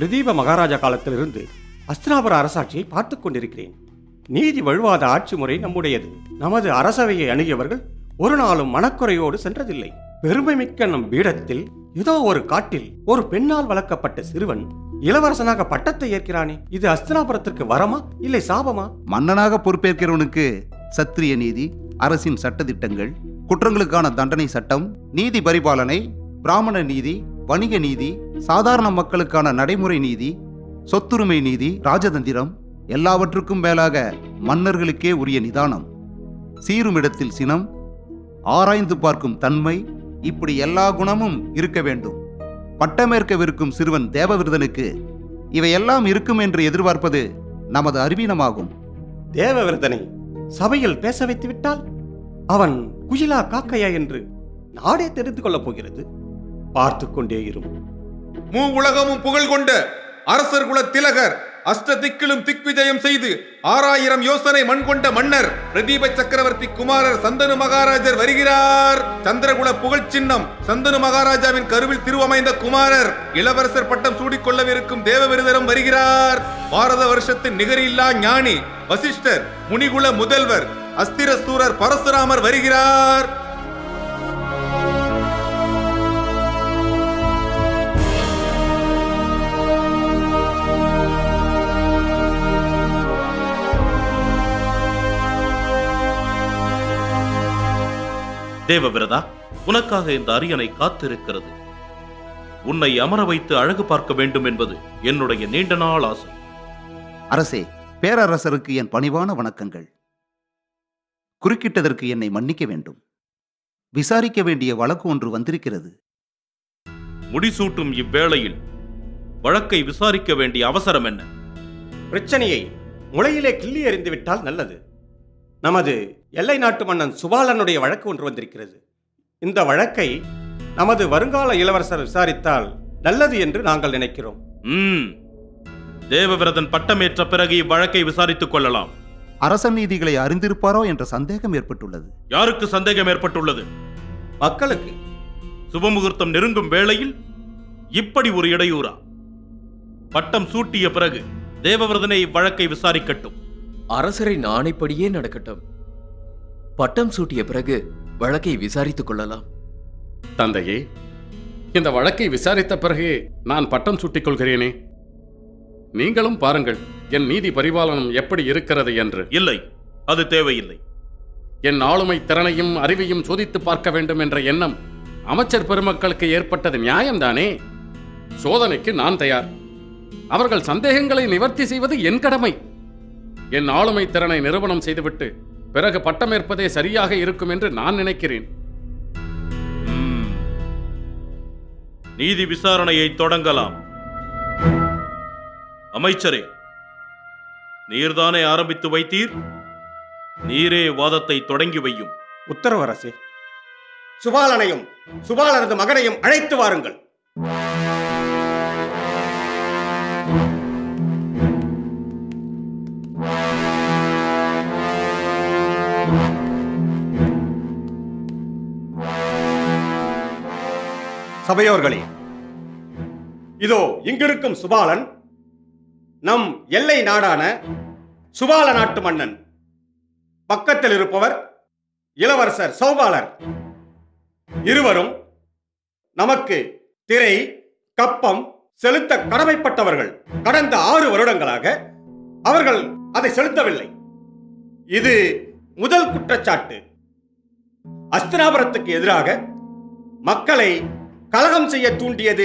பிரதீப மகாராஜா காலத்திலிருந்து அஸ்தினாபுர அரசாட்சியை பார்த்துக் கொண்டிருக்கிறேன். நீதி வழுவாத ஆட்சி முறை நம்முடையது. நமது அரசவையை அணுகியவர்கள் ஒரு நாளும் மனக்குறையோடு சென்றதில்லை. பெருமை மிக்க நம் பீடத்தில் ஏதோ ஒரு காட்டில் ஒரு பெண்ணால் வளர்க்கப்பட்ட சிறுவன் இளவரசனாக பட்டத்தை ஏற்கிறானே, இது அஸ்தினாபுரத்திற்கு வரமா இல்லை சாபமா? மன்னனாக பொறுப்பேற்கிறவனுக்கு சத்திரிய நீதி, அரசின் சட்டதிட்டங்கள், குற்றங்களுக்கான தண்டனை சட்டம், நீதி பரிபாலனை, பிராமண நீதி, வணிக நீதி, சாதாரண மக்களுக்கான நடைமுறை நீதி, சொத்துரிமை நீதி, ராஜதந்திரம், எல்லாவற்றுக்கும் மேலாக மன்னர்களுக்கே உரிய நிதானம், சீரும் இடத்தில் சினம், ஆராய்ந்து பார்க்கும் தன்மை, இப்படி எல்லா குணமும் இருக்க வேண்டும். பட்டமேற்கவிருக்கும் சிறுவன் தேவவிரதனுக்கு இவையெல்லாம் இருக்கும் என்று எதிர்பார்ப்பது நமது அறிவீனமாகும். தேவவிரதனை சபையில் பேச வைத்து விட்டால் அவன் குயிலா காக்கையா என்று நாடே தெரிந்து கொள்ளப் போகிறது. பார்த்து கொண்டே இரும். உலகமும் புகழ் கொண்ட அரசர் குல திலகர் அஷ்டதிக்கிலும் திக்விஜயம் செய்து 6000 யோசனை மண் கொண்ட மன்னர் பிரதீப சக்கரவர்த்தி குமாரர் சந்தனு மகாராஜர் வருகிறார். சந்திரகுல புகழ் சின்னம் சந்தனு மகாராஜாவின் கருவில் திருவமைந்த குமாரர் இளவரசர் பட்டம் சூடிக்கொள்ளவிருக்கும் தேவவிரதரும் வருகிறார். பாரத வருஷத்தின் நிகரில்லா ஞானி வசிஷ்டர் முனிகுல முதல்வர் அஸ்திரசூரர் பரசுராமர் வருகிறார். தேவவிரதா, உனக்காக இந்த அரியணை காத்திருக்கிறது. உன்னை அமர வைத்து அழகு பார்க்க வேண்டும் என்பது என்னுடைய நீண்ட நாள் ஆசை. அரசே, பேரரசருக்கு என் பணிவான வணக்கங்கள். குறுக்கிட்டதற்கு என்னை மன்னிக்க வேண்டும். விசாரிக்க வேண்டிய வழக்கு ஒன்று வந்திருக்கிறது. முடிசூட்டும் இவ்வேளையில் வழக்கை விசாரிக்க வேண்டிய அவசரம் என்ன? பிரச்சனையை முளையிலே கிள்ளி எறிந்துவிட்டால் நல்லது. நமது எல்லை நாட்டு மன்னன் சுபாலனுடைய வழக்கு ஒன்று வந்திருக்கிறது. இந்த வழக்கை நமது வருங்கால இளவரசர் விசாரித்தால் நல்லது என்று நாங்கள் நினைக்கிறோம். தேவவிரதன் பட்டமேற்ற பிறகு இவ்வழக்கை விசாரித்துக் கொள்ளலாம். அரச நீதிகளை அறிந்திருப்பாரோ என்ற சந்தேகம் ஏற்பட்டுள்ளது. யாருக்கு சந்தேகம் ஏற்பட்டுள்ளது? மக்களுக்கு. சுபமுகூர்த்தம் நெருங்கும் வேளையில் இப்படி ஒரு இடையூறா? பட்டம் சூட்டிய பிறகு தேவவிரதனை இவ்வழக்கை விசாரிக்கட்டும். அரசரின் ஆணைப்படியே நடக்கட்டும். பட்டம் சூட்டிய பிறகு வழக்கை விசாரித்துக் கொள்ளலாம். தந்தையே, இந்த வழக்கை விசாரித்த பிறகு நான் பட்டம் சூட்டிக் கொள்கிறேனே. நீங்களும் பாருங்கள் என் நீதி பரிபாலனம் எப்படி இருக்கிறது என்று. இல்லை, அது தேவையில்லை. என் ஆளுமை திறனையும் அறிவையும் சோதித்து பார்க்க வேண்டும் என்ற எண்ணம் அமைச்சர் பெருமக்களுக்கு ஏற்பட்டது நியாயம்தானே? சோதனைக்கு நான் தயார். அவர்கள் சந்தேகங்களை நிவர்த்தி செய்வது என் கடமை. என் ஆளுமை திறனை நிரூபணம் செய்துவிட்டு பிறகு பட்டமேற்பதே சரியாக இருக்கும் என்று நான் நினைக்கிறேன். நீதி விசாரணையை தொடங்கலாம். அமைச்சரே, நீர்தானே ஆரம்பித்து வைத்தீர், நீரே வாதத்தை தொடங்கி வையும். உத்தரவு அரசே. சுபாலனையும் சுபாலனது மகனையும் அழைத்து வாருங்கள். சபையோர்களே, இதோ இங்கிருக்கும் சுபாலன் நம் எல்லை நாடான சுபால நாட்டு மன்னன். பக்கத்தில் இருப்பவர் இளவரசர் சௌபாலர். இருவரும் நமக்கு திரை கப்பம் செலுத்த கடமைப்பட்டவர்கள். கடந்த 6 வருடங்களாக அவர்கள் அதை செலுத்தவில்லை. இது முதல் குற்றச்சாட்டு. அஸ்தினாபுரத்துக்கு எதிராக மக்களை கலகம் செய்ய தூண்டியது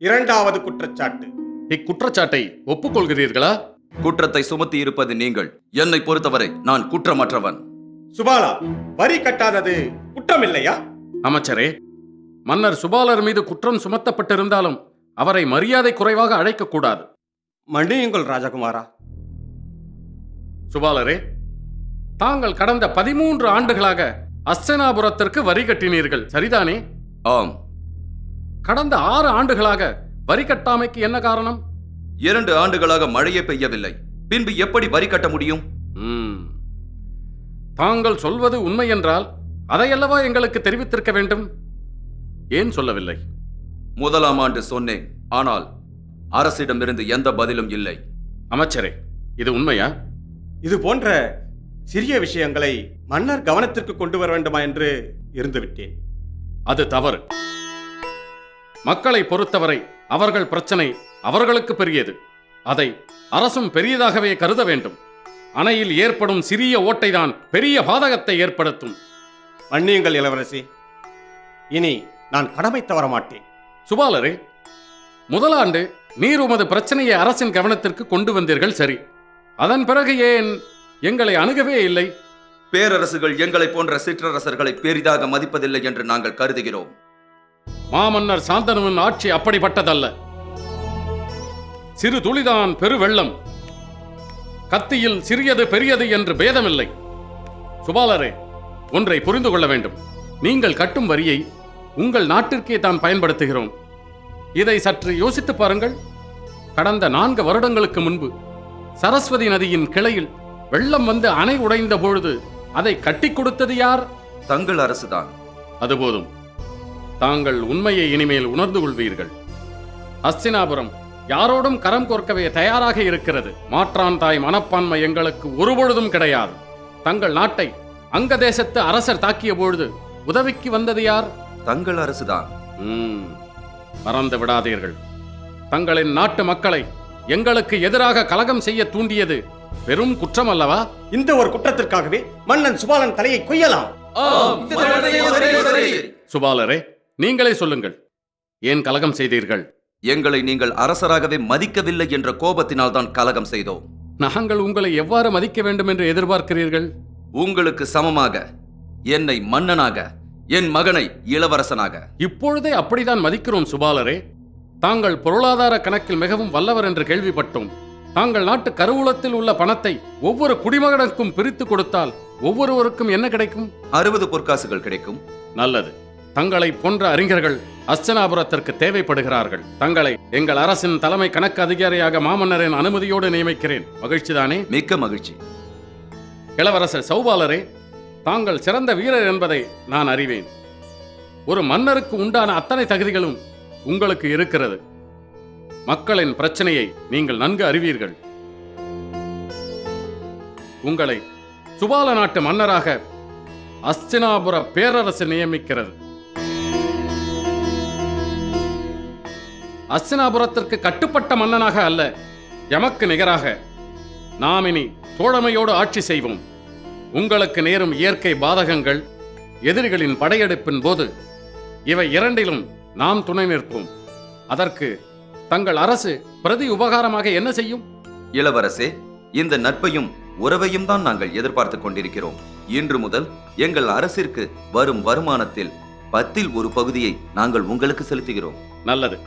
2வது குற்றச்சாட்டு. இக்குற்றச்சாட்டை ஒப்புக்கொள்கிறீர்களா? குற்றத்தை சுமத்தி இருப்பது நீங்கள். என்னை பொறுத்தவரை நான் குற்றமற்றவன். சுபாலா, வரி கட்டாதது குற்றம் இல்லையா? அமைச்சரே, மன்னர் சுபாலர் மீது குற்றம் சுமத்தப்பட்டிருந்தாலும் அவரை மரியாதை குறைவாக அழைக்கக்கூடாது. மன்னியுங்கள் ராஜகுமாரா. சுபாலரே, தாங்கள் கடந்த 13 ஆண்டுகளாக அஸ்தினாபுரத்திற்கு வரி கட்டினீர்கள், சரிதானே? ஆம். கடந்த 6 ஆண்டுகளாக வரி கட்டாமைக்கு என்ன காரணம்? 2 ஆண்டுகளாக மழையே பெய்யவில்லை. பின்பு எப்படி வரி கட்ட முடியும்? தாங்கள் சொல்வது உண்மை என்றால் அதையல்லவா எங்களுக்கு தெரிவித்திருக்க வேண்டும். ஏன் சொல்லவில்லை? 1ஆம் ஆண்டு சொன்னேன். ஆனால் அரசிடமிருந்து எந்த பதிலும் இல்லை. அமைச்சரே, இது உண்மையா? இது போன்ற சிறிய விஷயங்களை மன்னர் கவனத்திற்கு கொண்டு வர வேண்டுமா என்று இருந்துவிட்டேன். அது தவறு. மக்களை பொறுத்தவரை அவர்கள் பிரச்சனை அவர்களுக்கு பெரியது. அதை அரசும் பெரியதாகவே கருத வேண்டும். அணையில் ஏற்படும் சிறிய ஓட்டைதான் பெரிய பாதகத்தை ஏற்படுத்தும். மன்னியுங்கள் இளவரசி, இனி நான் கடமை தவற மாட்டேன். சுபாலரே, முதலாண்டு நீர் உமது பிரச்சனையை அரசின் கவனத்திற்கு கொண்டு வந்தீர்கள், சரி. அதன் பிறகு ஏன் எங்களை அணுகவே இல்லை? பேரரசுகள் எங்களை போன்ற சிற்றரசர்களை பெரிதாக மதிப்பதில்லை என்று நாங்கள் கருதுகிறோம். மாமன்னர் சாந்தனுவின் ஆட்சி அப்படிப்பட்டதல்ல. சிறு துளிதான் பெருவெள்ளம். கத்தியில் சிறியது பெரியது என்று பேதமில்லை. சுபாலரே, ஒன்றை புரிந்து கொள்ள வேண்டும். நீங்கள் கட்டும் வரியை உங்கள் நாட்டிற்கே தான் பயன்படுத்துகிறோம். இதை சற்று யோசித்து பாருங்கள். கடந்த 4 வருடங்களுக்கு முன்பு சரஸ்வதி நதியின் கிளையில் வெள்ளம் வந்து அணை உடைந்த பொழுது அதை கட்டி கொடுத்தது யார்? தங்கள் அரசுதான். அதுபோதும். தாங்கள் உண்மையை இனிமேல் உணர்ந்து கொள்வீர்கள். ஹஸ்தினாபுரம் யாரோடும் கரம் கோர்க்கவே தயாராக இருக்கிறது. மாற்றான் தாய் மனப்பான்மை எங்களுக்கு ஒருபொழுதும் கிடையாது. தங்கள் நாட்டை அங்க தேசத்து அரசர் தாக்கிய பொழுது உதவிக்கு வந்தது யார்? தங்கள் அரசுதான். மறந்து விடாதீர்கள். தங்களின் நாட்டு மக்களை எங்களுக்கு எதிராக கலகம் செய்ய தூண்டியது பெரும் குற்றம் அல்லவா? இந்த ஒரு குற்றத்திற்காகவே மன்னன் சுபாலன் தலையை கொய்யலாம். சுபாலரே, நீங்களே சொல்லுங்கள், ஏன் கலகம் செய்தீர்கள்? எங்களை நீங்கள் அரசராகவே மதிக்கவில்லை என்ற கோபத்தினால் தான் கலகம் செய்தோம். நாங்கள் உங்களை எவ்வாறு மதிக்க வேண்டும் என்று எதிர்பார்க்கிறீர்கள்? உங்களுக்கு சமமாக என்னை மன்னனாக, என் மகனை இளவரசனாக. இப்பொழுதே அப்படிதான் மதிக்கிறோம் சுபாலரே. தாங்கள் பொருளாதார கணக்கில் மிகவும் வல்லவர் என்று கேள்விப்பட்டோம். தாங்கள் நாட்டு கருவூலத்தில் உள்ள பணத்தை ஒவ்வொரு குடிமகனுக்கும் பிரித்து கொடுத்தால் ஒவ்வொருவருக்கும் என்ன கிடைக்கும்? 60 பொற்காசுகள் கிடைக்கும். நல்லது. தங்களை போன்ற அறிஞர்கள் ஹஸ்தினாபுரத்திற்கு தேவைப்படுகிறார்கள். தங்களை எங்கள் அரசின் தலைமை கணக்கு அதிகாரியாக மாமன்னரின் அனுமதியோடு நியமிக்கிறேன். மகிழ்ச்சிதானே? மிக்க மகிழ்ச்சி. இளவரசர் சௌபாலரே, தாங்கள் சிறந்த வீரர் என்பதை நான் அறிவேன். ஒரு மன்னருக்கு உண்டான அத்தனை தகுதிகளும் உங்களுக்கு இருக்கிறது. மக்களின் பிரச்சனையை நீங்கள் நன்கு அறிவீர்கள். உங்களை சுபால நாட்டு மன்னராக ஹஸ்தினாபுர பேரரசு நியமிக்கிறது. ஹஸ்தினாபுரத்திற்கு கட்டுப்பட்ட மன்னனாக அல்ல, எமக்கு நிகராக நாம் இனி தோழமையோடு ஆட்சி செய்வோம். உங்களுக்கு நேரும் இயற்கை பாதகங்கள், எதிரிகளின் படையெடுப்பின் போது இவை இரண்டிலும் நாம் துணை நிற்போம். அதற்கு தங்கள் அரசு பிரதி உபகாரமாக என்ன செய்யும்? இளவரசே, இந்த நட்பையும் உறவையும் தான் நாங்கள் எதிர்பார்த்துக் கொண்டிருக்கிறோம். இன்று முதல் எங்கள் அரசிற்கு வரும் வருமானத்தில் 10இல் ஒரு பகுதியை நாங்கள் உங்களுக்கு செலுத்துகிறோம். நல்லது.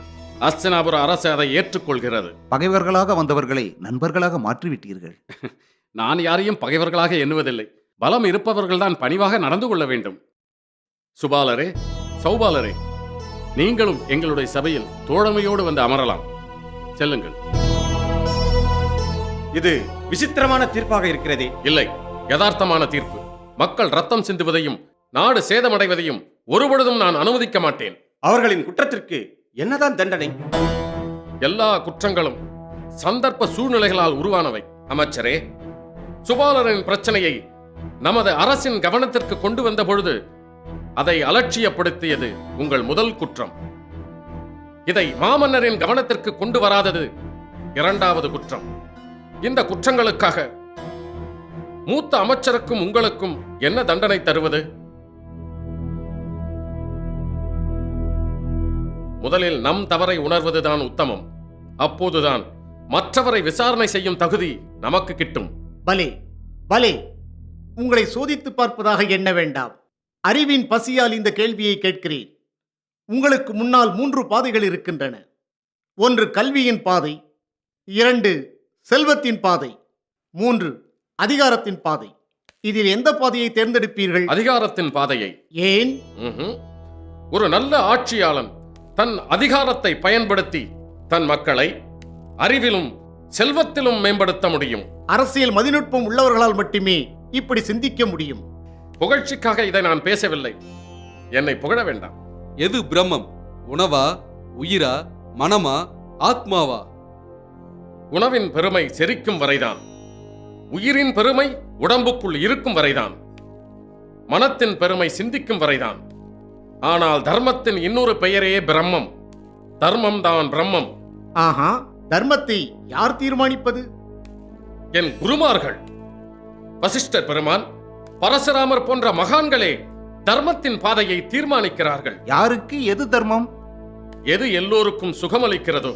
ஹஸ்தினாபுர அரசு அதை ஏற்றுக்கொள்கிறது. பகைவர்களாக வந்தவர்களை நண்பர்களாக மாற்றிவிட்டீர்கள். நான் யாரையும் பகைவர்களாக எண்ணுவதில்லை. பலம் இருப்பவர்கள்தான் பணிவாக நடந்து கொள்ள வேண்டும். சுபாலரே, சௌபாலரே, நீங்களும் எங்களுடைய சபையில் தோழமையோடு வந்து அமரலாம். செல்லுங்கள். இது விசித்திரமான தீர்ப்பாக இருக்கிறதே. இல்லை, யதார்த்தமான தீர்ப்பு. மக்கள் ரத்தம் சிந்துவதையும் நாடு சேதமடைவதையும் ஒருபொழுதும் நான் அனுமதிக்க மாட்டேன். அவர்களின் குற்றத்திற்கு என்னதான் தண்டனை? எல்லா குற்றங்களும் சந்தர்ப்ப சூழ்நிலைகளால் உருவானவை. அமைச்சரே, சுபாலரின் பிரச்சனையை நமது அரசின் கவனத்திற்கு கொண்டு வந்த பொழுது அதை அலட்சியப்படுத்தியது உங்கள் முதல் குற்றம். இதை மாமன்னரின் கவனத்திற்கு கொண்டு வராதது 2வது குற்றம். இந்த குற்றங்களுக்காக மூத்த அமைச்சருக்கும் உங்களுக்கும் என்ன தண்டனை தருவது? முதலில் நம் தவறை உணர்வதுதான் உத்தமம். அப்போதுதான் மற்றவரை விசாரணை செய்யும் தகுதி நமக்கு கிட்டும். பலே பலே, உங்களை சோதித்து பார்ப்பதாக எண்ண வேண்டாம். அறிவின் பசியால் இந்த கேள்வியை கேட்கிறேன். உங்களுக்கு முன்னால் 3 பாதைகள் இருக்கின்றன. 1 கல்வியின் பாதை, 2 செல்வத்தின் பாதை, 3 அதிகாரத்தின் பாதை. இதில் எந்த பாதையை தேர்ந்தெடுப்பீர்கள்? அதிகாரத்தின் பாதையை. ஏன்? ஒரு நல்ல ஆட்சியாளன் தன் அதிகாரத்தை பயன்படுத்தி தன் மக்களை அறிவிலும் செல்வத்திலும் மேம்படுத்த முடியும். அரசியல் மதிநுட்பம் உள்ளவர்களால் மட்டுமே இப்படி சிந்திக்க முடியும். புகழ்ச்சிக்காக இதை நான் பேசவில்லை. என்னை புகழ வேண்டாம். எது பிரம்மம்? உணவா, உயிரா, மனமா, ஆத்மாவா? உணவின் பெருமை செரிக்கும் வரைதான். உயிரின் பெருமை உடம்புக்குள் இருக்கும் வரைதான். மனத்தின் பெருமை சிந்திக்கும் வரைதான். ஆனால் தர்மத்தின் இன்னொரு பெயரே பிரம்மம். தர்மம் தான் பிரம்மம். ஆஹா, தர்மத்தை யார் தீர்மானிப்பது? என் குருமார்கள், வசிஷ்டர் பெருமான், பரசுராமர் போன்ற மகான்களே தர்மத்தின் பாதையை தீர்மானிக்கிறார்கள். யாருக்கு எது தர்மம்? எது எல்லோருக்கும் சுகமளிக்கிறதோ,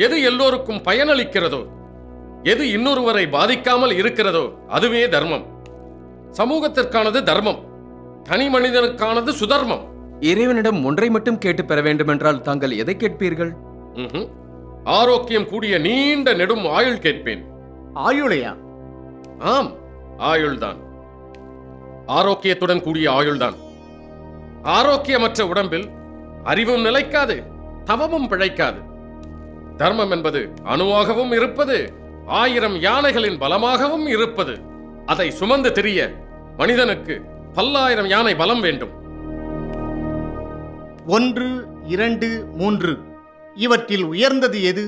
எது எல்லோருக்கும் பயனளிக்கிறதோ, எது இன்னொருவரை பாதிக்காமல் இருக்கிறதோ அதுவே தர்மம். சமூகத்திற்கானது தர்மம், தனி மனிதனுக்கானது சுதர்மம். இறைவனிடம் ஒன்றை மட்டும் கேட்டு பெற வேண்டுமென்றால் தாங்கள் எதை கேட்பீர்கள்? ஆரோக்கியம் கூடிய நீண்ட நெடும் ஆயுள் கேட்பேன். ஆயுளையா? ஆம், ஆயுள்தான். ஆரோக்கியத்துடன் கூடிய ஆயுள்தான். ஆரோக்கியமற்ற உடம்பில் அறிவும் நிலைக்காது, தவமும் பிழைக்காது. தர்மம் என்பது அணுவாகவும் இருப்பது, 1000 யானைகளின் பலமாகவும் இருப்பது. அதை சுமந்து திரிய மனிதனுக்கு 10,000 யானை பலம் வேண்டும். 1, 2, 3 இவற்றில் உயர்ந்தது எது?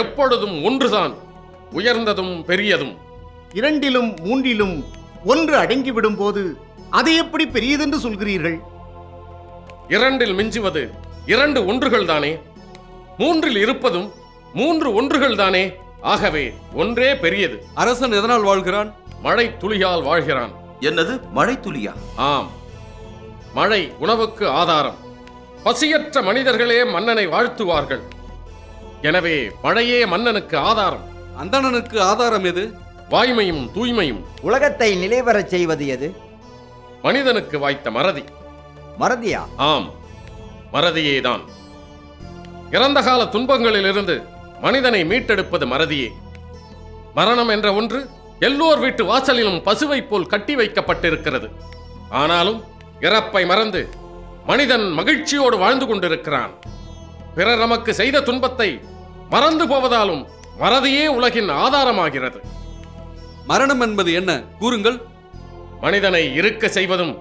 எப்பொழுதும் ஒன்றுதான் உயர்ந்ததும் பெரியதும். 2லும் 3லும் 1 அடங்கிவிடும் போது அதை எப்படி பெரியதென்று சொல்கிறீர்கள்? 2இல் மிஞ்சுவது 2 ஒன்றுகள் தானே. 3இல் இருப்பதும் 3 ஒன்றுகள் தானே. ஆகவே ஒன்றே பெரியது. அரசன் எதனால் வாழ்கிறான்? மழை துளியால் வாழ்கிறான். என்னது மழை துளியா? ஆம், மழை உணவுக்கு ஆதாரம். பசியற்ற மனிதர்களே மன்னனை வாழ்த்துவார்கள். எனவே மழையே மன்னனுக்கு ஆதாரம். அந்தணனுக்கு ஆதாரம் எது? வாய்மையும் தூய்மையும். உலகத்தை நிலைவரச் செய்வது எது? மனிதனுக்கு வாய்த்த மறதி. மறதியா? ஆம், மறதியேதான். இறந்த கால துன்பங்களிலிருந்து மனிதனை மீட்டெடுப்பது மறதியே. மரணம் என்ற ஒன்று எல்லோர் வீட்டு வாசலிலும் பசுவை போல் கட்டி வைக்கப்பட்டிருக்கிறது. ஆனாலும் இறப்பை மறந்து மனிதன் மகிழ்ச்சியோடு வாழ்ந்து கொண்டிருக்கிறான். பிறர் நமக்கு செய்த துன்பத்தை மறந்து போவதாலும் மறதியே உலகின் ஆதாரமாகிறது. மரணம் என்பது என்ன கூறுங்கள். மனிதனை இருக்க செய்வதும்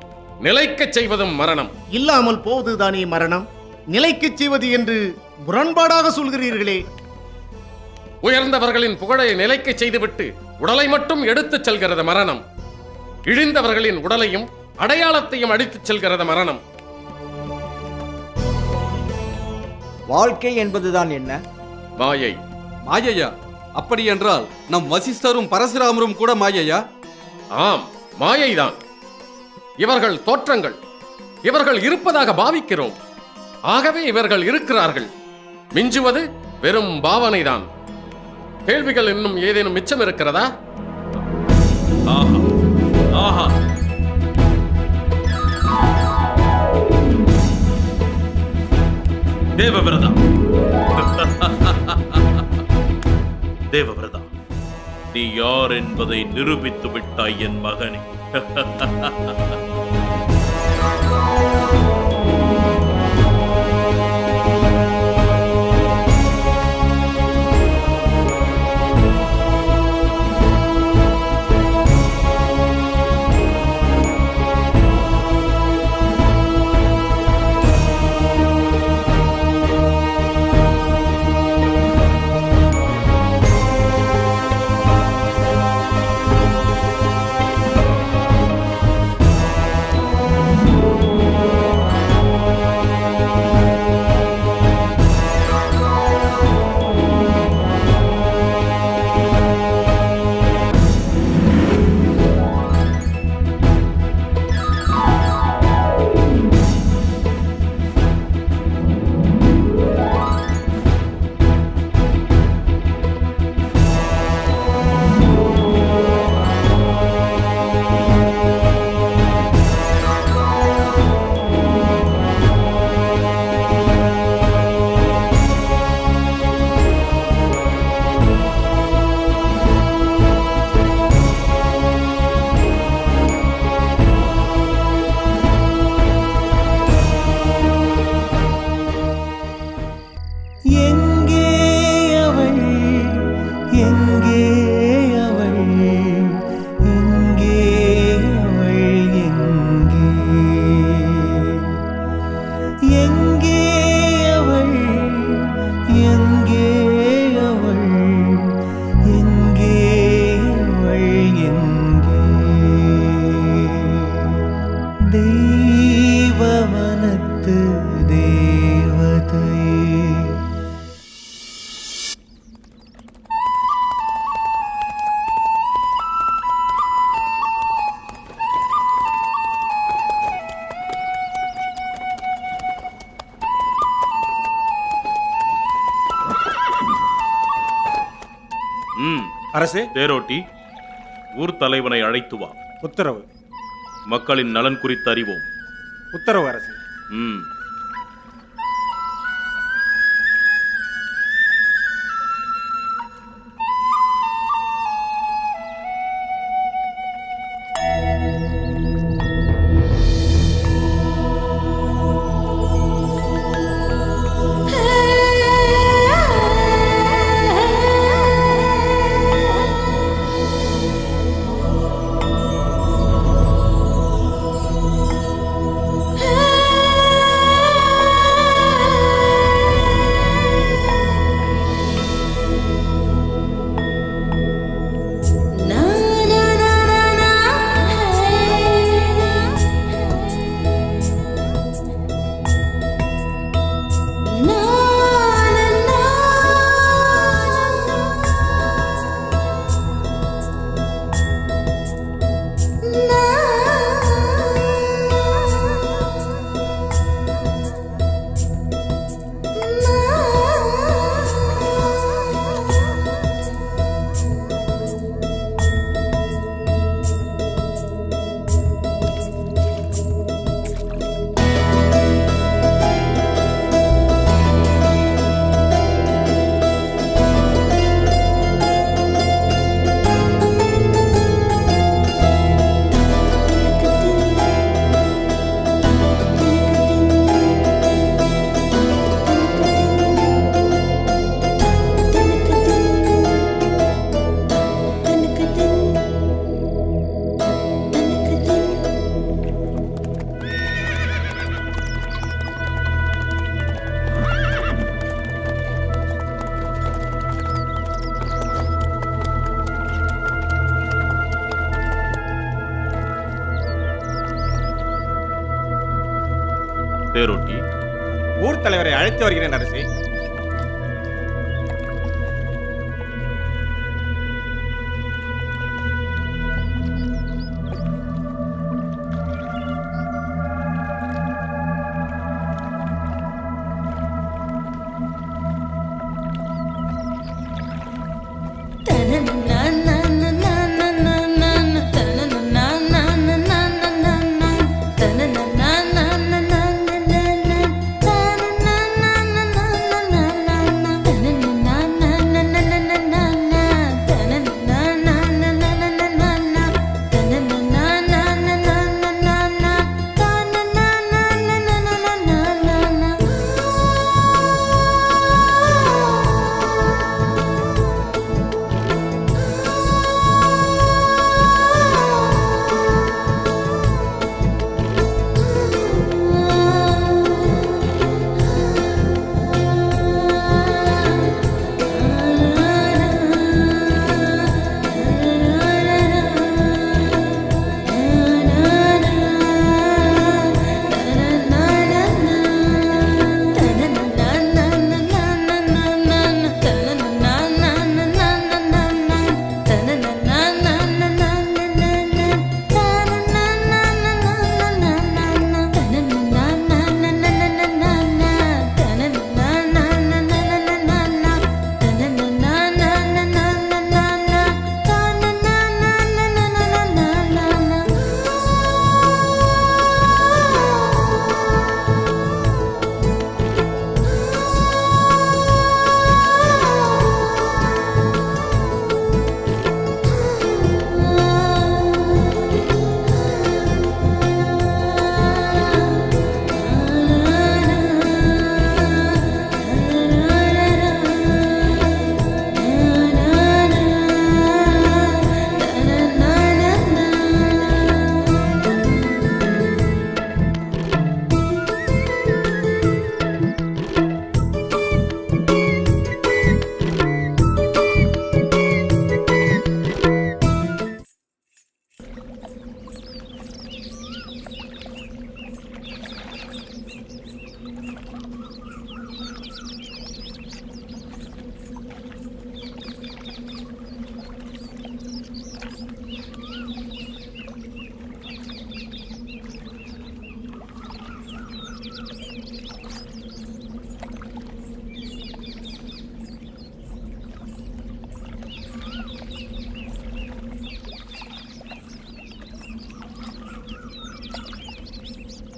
நிலைக்கச் செய்வதும் மரணம். இல்லாமல் போவதுதானே மரணம். நிலைக்கச் செய்வது என்று முரண்பாடாக சொல்கிறீர்களே. உயர்ந்தவர்களின் புகழை நிலைக்கச் செய்துவிட்டு உடலை மட்டும் எடுத்துச் செல்கிறது மரணம். இழிந்தவர்களின் உடலையும் அடையாளத்தையும் அடித்துச் செல்கிறது மரணம். வாழ்க்கை என்பதுதான் என்ன? மாயை. மாயையா? அப்படி என்றால் நம் வசிஷ்டரும் பரசுராமரும் கூட மாயையா? ஆம், மாயைதான். இவர்கள் தோற்றங்கள். இவர்கள் இருப்பதாக பாவிக்கிறோம். ஆகவே இவர்கள் இருக்கிறார்கள். மிஞ்சுவது வெறும் பாவனைதான். கேள்விகள் இன்னும் ஏதேனும் மிச்சம் இருக்கிறதா? ஆஹா ஆஹா, தேவவிரதா தேவவிரதா, நீ யார் என்பதை நிரூபித்து விட்டாய் என் மகனே. அரசே, தேரோட்டி, ஊர் தலைவனை அழைத்து வா. உத்தரவு. மக்களின் நலன் குறித்து அறிவோம். உத்தரவு அரசே. ம். தேரோட்டி, ஊர் தலைவரை அழைத்து வருகிறேன் அரசே.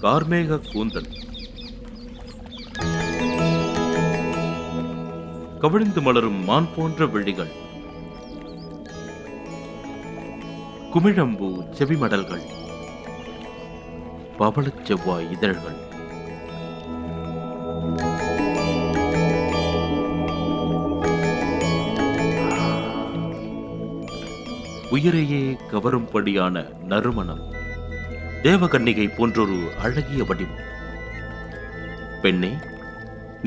கார்மேக கூந்தல், கவிழ்ந்து மலரும் மான் போன்ற விழிகள், குமிழம்பூ செவிமடல்கள், பவளச் செவ்வாய் இதழ்கள், உயிரையே கவரும்படியான நறுமணம், தேவகன்னிகை போன்றொரு அழகிய வடிவம். பெண்ணே,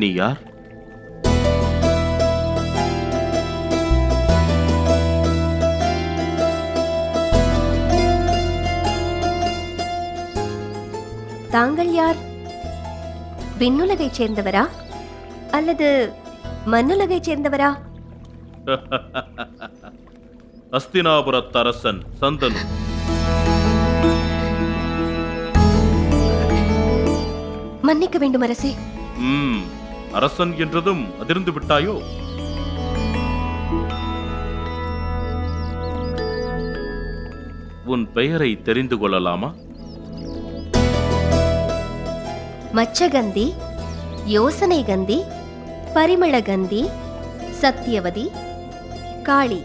நீ யார்? தாங்கள் யார்? விண்ணுலகைச் சேர்ந்தவரா அல்லது மண்ணுலகைச் சேர்ந்தவரா? அஸ்தினாபுரத்தரசன் சந்தனு. மன்னிக்க வேண்டும் அரசே. அரசன் என்றதும் அதிர்ந்து விட்டாயோ? உன் பெயரை தெரிந்து கொள்ளலாமா? மச்சகந்தி, யோசனை கந்தி, பரிமள கந்தி, சத்தியவதி, காளி.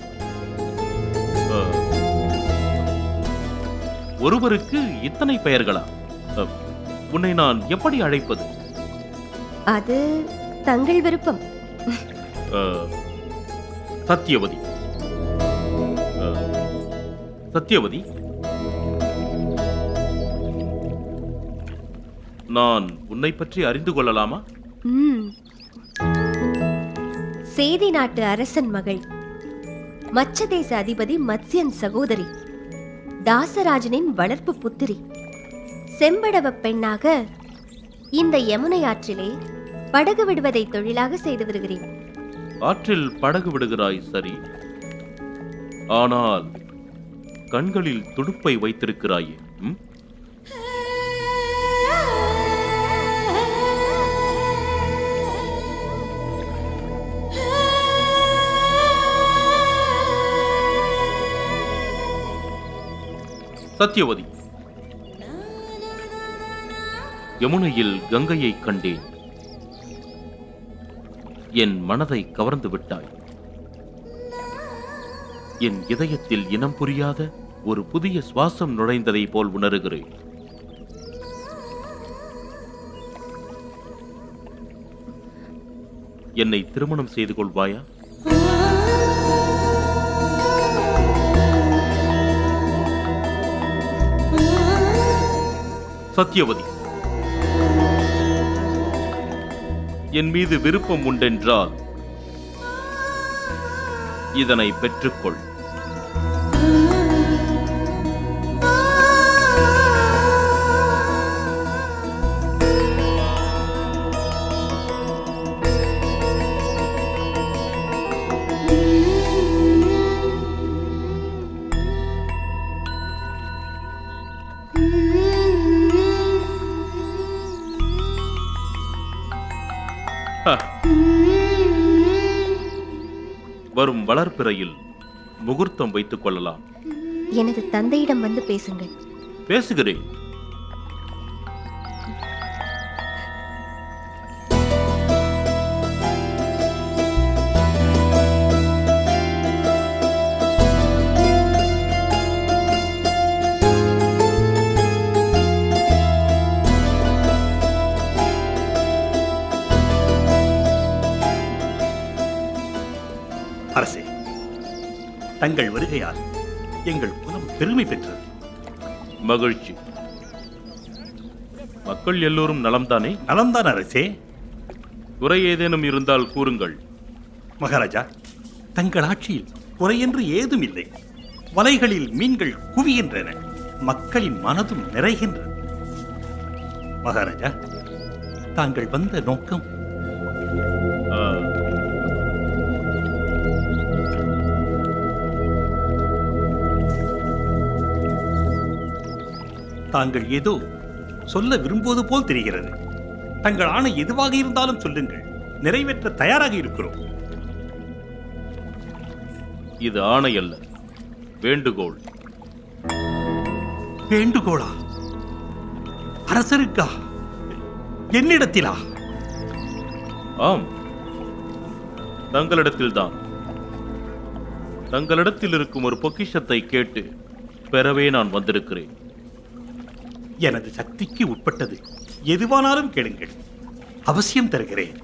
ஒருவருக்கு இத்தனை பெயர்களா? உன்னை நான் எப்படி அழைப்பது? அது தங்கள் விருப்பம். சத்தியவதி. சத்தியவதி, நான் உன்னை பற்றி அறிந்து கொள்ளலாமா? சேதி நாட்டு அரசன் மகள், மச்சதேச அதிபதி மத்ஸ்யன் சகோதரி, தாசராஜனின் வளர்ப்பு புத்திரி. செம்படவ பெண்ணாக இந்த யமுனை ஆற்றிலே படகு விடுவதை தொழிலாக செய்து வருகிறேன். ஆற்றில் படகு விடுகிறாய், சரி. ஆனால் கண்களில் துடுப்பை வைத்திருக்கிறாயே. சத்தியவதி, யமுனையில் கங்கையை கண்டேன். என் மனதை கவர்ந்து விட்டாய். என் இதயத்தில் இனம் புரியாத ஒரு புதிய சுவாசம் நுழைந்ததை போல் உணர்கிறேன். என்னை திருமணம் செய்து கொள்வாயா? சத்தியவதி, என் மீது விருப்பம் உண்டென்றால் இதனை பெற்றுக்கொள். வரும் வளர்ப்பிறையில் முகூர்த்தம் வைத்துக் கொள்ளலாம். எனது தந்தையிடம் வந்து பேசுங்கள். பேசுகிறேன். அரசே, தங்கள் வருகையால் எங்கள் குலம் பெருமை பெற்றது. மகிழ்ச்சி. மக்கள் எல்லோரும் நலம்தானே? நலம்தான் அரசே. குறை ஏதேனும் இருந்தால் கூறுங்கள். மகாராஜா, தங்கள் ஆட்சியில் குறையென்று ஏதும் இல்லை. வலைகளில் மீன்கள் குவிகின்றன, மக்களின் மனதும் நிறைகின்றன. மகாராஜா, தாங்கள் வந்த நோக்கம்? தாங்கள் ஏதோ சொல்ல விரும்புவது போல் தெரிகிறது. தங்கள் ஆணை எதுவாக இருந்தாலும் சொல்லுங்கள், நிறைவேற்ற தயாராக இருக்கிறோம். இது ஆணை அல்ல, வேண்டுகோள். வேண்டுகோளா? அரசருக்கா? என்னிடத்திலா? ஆம், தங்களிடத்தில்தான். தங்களிடத்தில் இருக்கும் ஒரு பொக்கிஷத்தை கேட்டு பெறவே நான் வந்திருக்கிறேன். எனது சக்திக்கு உட்பட்டது எதுவானாலும் கேளுங்கள், அவசியம் தருகிறேன்.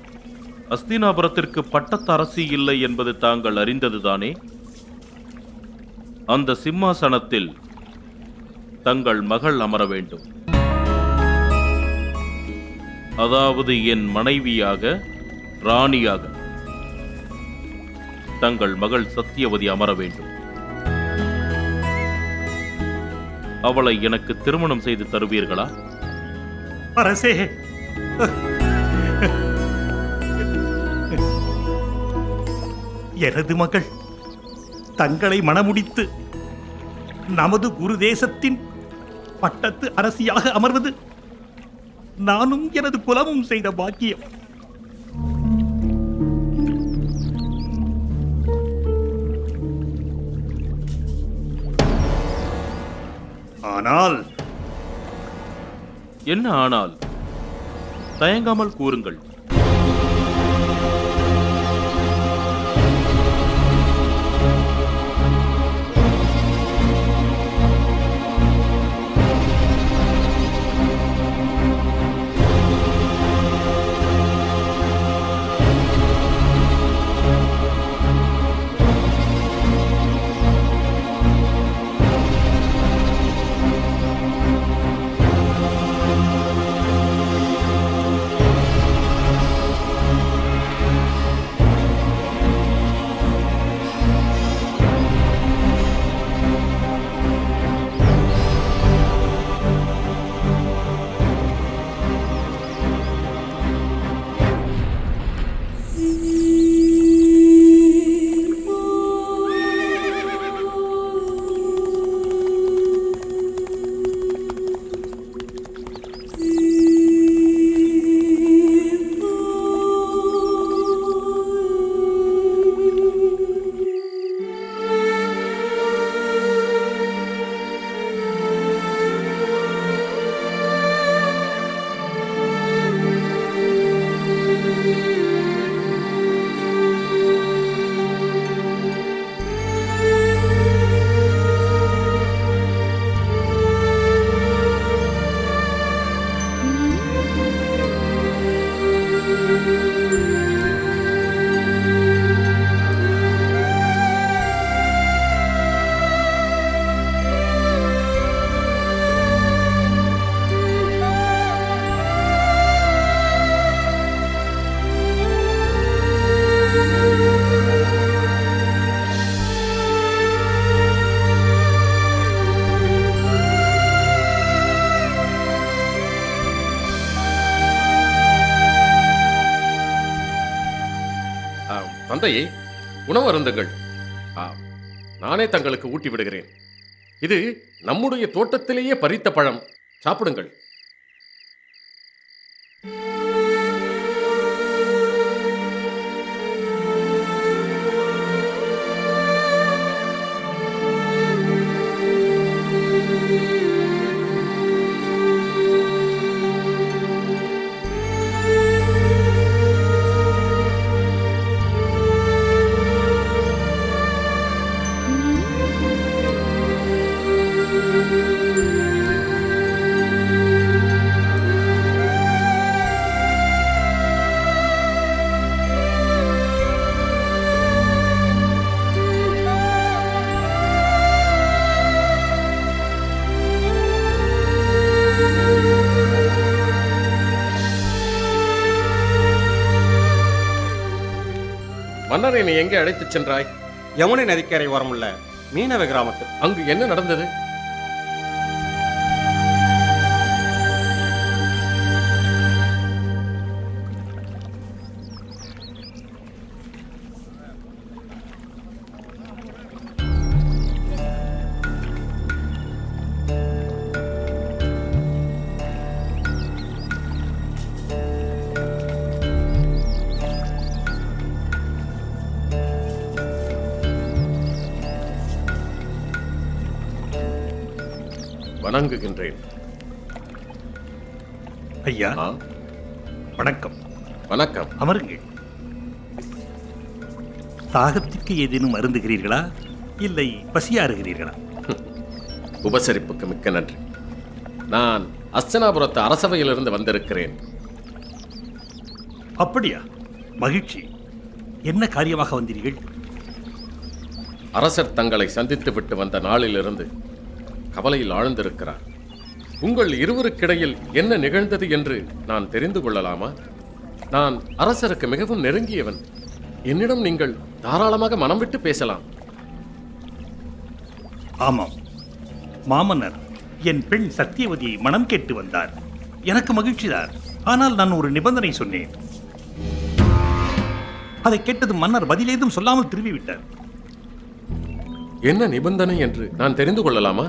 அஸ்தினாபுரத்திற்கு பட்டத்து அரசி இல்லை என்பது தாங்கள் அறிந்ததுதானே? அந்த சிம்மாசனத்தில் தங்கள் மகள் அமர வேண்டும். அதாவது என் மனைவியாக, ராணியாக தங்கள் மகள் சத்தியவதி அமர வேண்டும். அவளை எனக்கு திருமணம் செய்து தருவீர்களா? அரசே, எனது மகள் தங்களை மணமுடித்து நமது குரு தேசத்தின் பட்டத்து அரசியாக அமர்வது நானும் எனது குலமும் செய்த பாக்கியம். ஆனால் என்ன ஆனால்? தயங்காமல் கூறுங்கள். தந்தையே, உணவு அருந்துங்கள். நானே தங்களுக்கு ஊட்டி விடுகிறேன். இது நம்முடைய தோட்டத்திலேயே பறித்த பழம். சாப்பிடுங்கள். மன்னரை நீ எங்கே அழைத்துச் சென்றாய்? யமுனை நதிக்கரை ஓரமுள்ள மீனவ கிராமத்தில். அங்கு என்ன நடந்தது? வணங்குகின்றேன். ஐயா ஆ, வணக்கம். வணக்கம். அமருங்கள். தாகத்திற்கு ஏதேனும் அருந்துகிறீர்களா இல்லை பசியாறுகிறீர்களா? உபசரிப்புக்கு மிக்க நன்றி. நான் அஸ்தனாபுரத்து அரசவையிலிருந்து வந்திருக்கிறேன். அப்படியா? மகிழ்ச்சி. என்ன காரியமாக வந்தீர்கள்? அரசர் தங்களை சந்தித்து விட்டு வந்த நாளிலிருந்து கவலையில் ஆழ்ந்திருக்கிறார். உங்கள் இருவருக்கிடையில் என்ன நிகழ்ந்தது என்று நான் தெரிந்து கொள்ளலாமா? நான் அரசருக்கு மிகவும் நெருங்கியவன். என்னிடம் நீங்கள் தாராளமாக மனம் விட்டு பேசலாம். ஆமாம், மாமன்னர் என் பெண் சத்தியவதியை மனம் கேட்டு வந்தார். எனக்கு மகிழ்ச்சிதான். ஆனால் நான் ஒரு நிபந்தனை சொன்னேன். அதை கேட்டது மன்னர் பதிலேதும் சொல்லாமல் திரும்பிவிட்டார். என்ன நிபந்தனை என்று நான் தெரிந்து கொள்ளலாமா?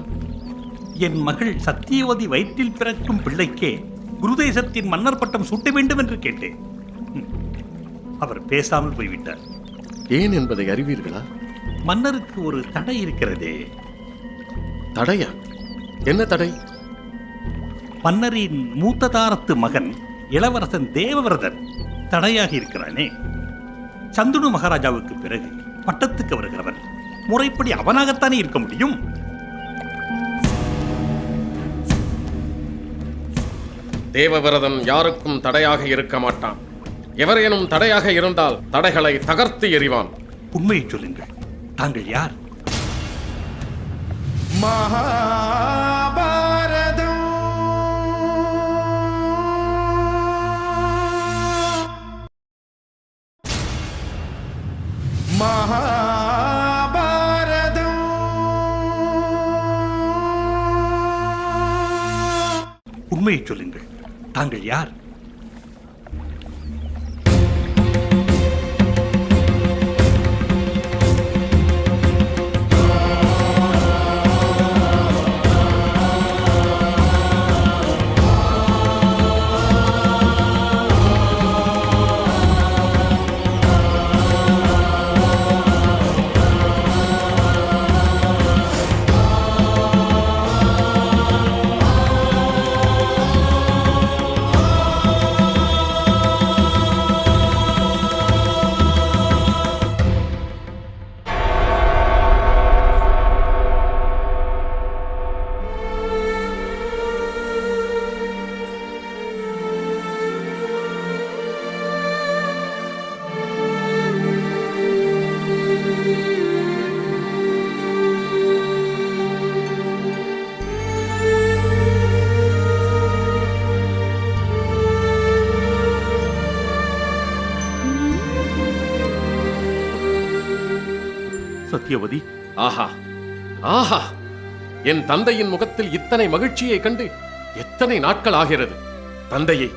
என் மகள் சத்தியவதி வயிற்றில் பிறக்கும் பிள்ளைக்கே குருதேசத்தின் மன்னர் பட்டம் சூட்ட வேண்டும் என்று கேட்டேன். அவர் பேசாமல் போய்விட்டார். ஏன் என்பதை அறிவீர்களா? மன்னருக்கு ஒரு தடை இருக்கிறதே. தடையா? என்ன தடை? மன்னரின் மூத்த தாரத்து மகன் இளவரசன் தேவவிரதன் தடையாக இருக்கிறானே. சந்துணு மகாராஜாவுக்கு பிறகு பட்டத்துக்கு வருகிறவன் முறைப்படி அவனாகத்தானே இருக்க முடியும். தேவவிரதன் யாருக்கும் தடையாக இருக்க மாட்டான். எவரேனும் தடையாக இருந்தால் தடைகளை தகர்த்து எறிவான். உண்மையை சொல்லுங்கள், தாங்கள் யார்? உண்மையை சொல்லுங்கள், தாங்கள் யார்? சத்தியவதி, ஆஹா ஆஹா! என் தந்தையின் முகத்தில் இத்தனை மகிழ்ச்சியை கண்டு எத்தனை நாட்கள் ஆகிறது. தந்தையே,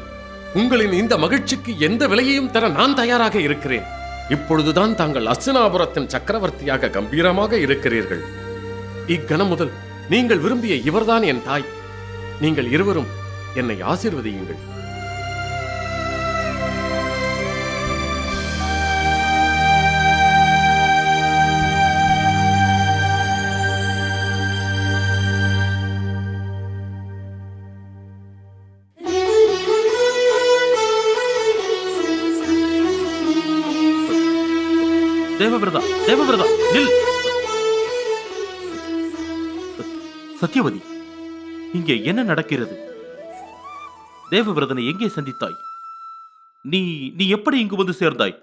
உங்களின் இந்த மகிழ்ச்சிக்கு எந்த விலையையும் தர நான் தயாராக இருக்கிறேன். இப்பொழுதுதான் தாங்கள் அஸ்தினாபுரத்தின் சக்கரவர்த்தியாக கம்பீரமாக இருக்கிறீர்கள். இக்கணம் முதல் நீங்கள் விரும்பிய இவர்தான் என் தாய். நீங்கள் இருவரும் என்னை ஆசீர்வதியுங்கள். தேவவிரதா, தேவவிரதா, நில்! சத்தியவதி, இங்கே என்ன நடக்கிறது? தேவவிரதனை எங்கே சந்தித்தாய்? நீ நீ எப்படி இங்கு வந்து சேர்ந்தாய்?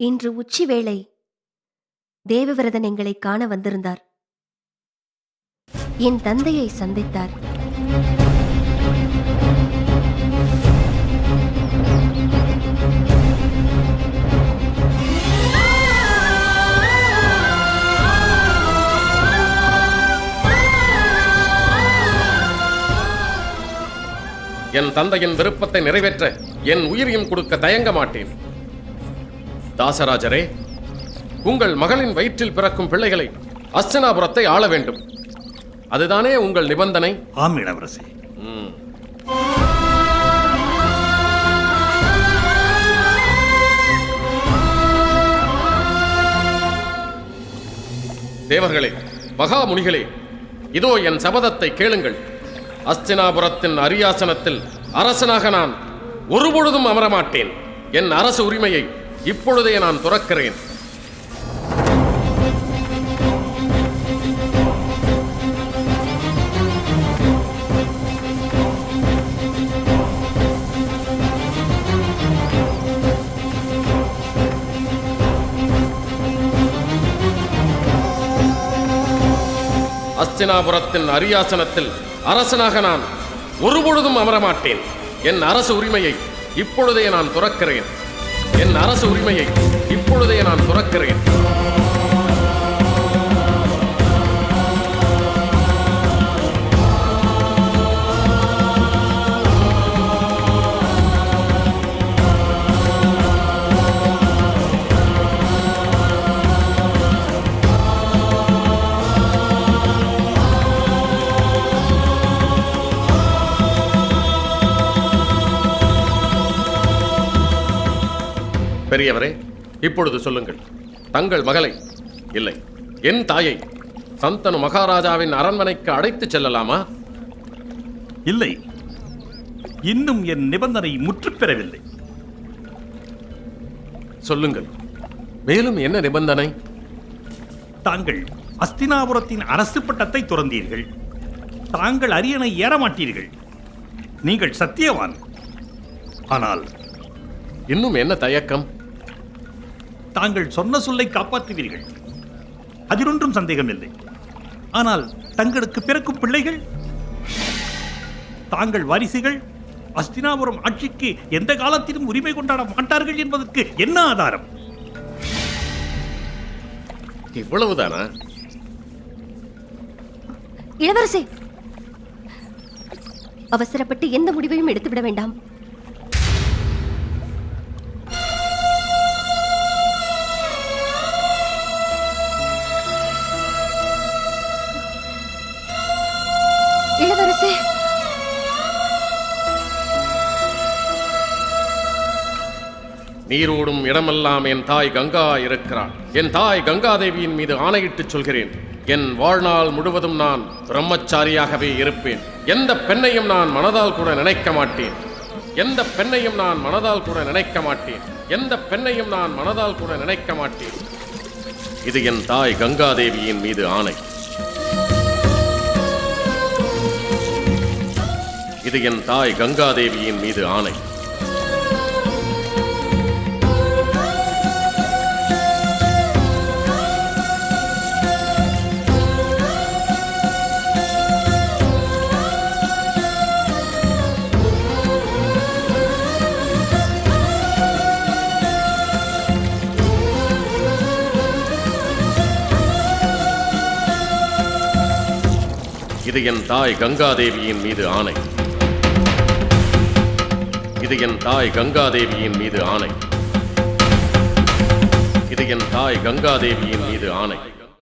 இன்று உச்சி வேளை தேவவிரதன் எங்களை காண வந்திருந்தார். என் தந்தையை சந்தித்தார். என் தந்தையின் விருப்பத்தை நிறைவேற்ற என் உயிரையும் கொடுக்க தயங்க மாட்டேன். தாசராஜரே, உங்கள் மகளின் வயிற்றில் பிறக்கும் பிள்ளைகளை அஸ்தினாபுரத்தை ஆள வேண்டும். அதுதானே உங்கள் நிபந்தனை? ஆம் இளவரசே. தேவர்களே, மகாமுனிகளே, இதோ என் சபதத்தை கேளுங்கள். அஸ்தினாபுரத்தின் அரியாசனத்தில் அரசனாக நான் ஒருபொழுதும் அமரமாட்டேன். என் அரசு உரிமையை இப்பொழுதே நான் துறக்கிறேன். அஸ்தினாபுரத்தின் அரியாசனத்தில் அரசனாக நான் ஒருபொழுதும் அமரமாட்டேன். என் அரசு உரிமையை இப்பொழுதே நான் துறக்கிறேன். என் அரசு உரிமையை இப்பொழுதே நான் துறக்கிறேன். பெரியவரே, இப்பொழுது சொல்லுங்கள், தங்கள் மகளை, இல்லை என் தாயை சந்தனு மகாராஜாவின் அரண்மனைக்கு அழைத்துச் செல்லலாமா? இல்லை, இன்னும் என் நிபந்தனை முற்றுப் பெறவில்லை. சொல்லுங்கள், மேலும் என்ன நிபந்தனை? தாங்கள் அஸ்தினாபுரத்தின் அரசு பட்டத்தை துறந்தீர்கள். தாங்கள் அரியணை ஏறமாட்டீர்கள். நீங்கள் சத்தியவான். ஆனால் இன்னும் என்ன தயக்கம்? தாங்கள் சொன்ன சொல்லை காப்பாற்றுவீர்கள், அதிலொன்றும் சந்தேகமில்லை. ஆனால் தங்களுக்கு பிறக்கும் பிள்ளைகள், தாங்கள் வாரிசுகள் அஸ்தினாபுரம் ஆட்சிக்கு எந்த காலத்திலும் உரிமை கொண்டாட மாட்டார்கள் என்பதற்கு என்ன ஆதாரம்? இவ்வளவுதானா? இளவரசே, அவசரப்பட்டு எந்த முடிவையும் எடுத்துவிட வேண்டாம். இளவரசே, நீரோடும் இடமெல்லாம் என் தாய் கங்கா இருக்கிறாள். என் தாய் கங்காதேவியின் மீது ஆணையிட்டு சொல்கிறேன், என் வாழ்நாள் முழுவதும் நான் பிரம்மச்சாரியாகவே இருப்பேன். எந்த பெண்ணையும் நான் மனதால் கூட நினைக்க மாட்டேன். எந்த பெண்ணையும் நான் மனதால் கூட நினைக்க மாட்டேன். எந்த பெண்ணையும் நான் மனதால் கூட நினைக்க மாட்டேன். இது என் தாய் கங்காதேவியின் மீது ஆணை. இது என் தாய் கங்காதேவியின் மீது ஆணை. இது என் தாய் கங்காதேவியின் மீது ஆணை. இது என் தாய் கங்காதேவியின் மீது ஆணை. இது என் தாய் கங்காதேவியின் மீது ஆணை.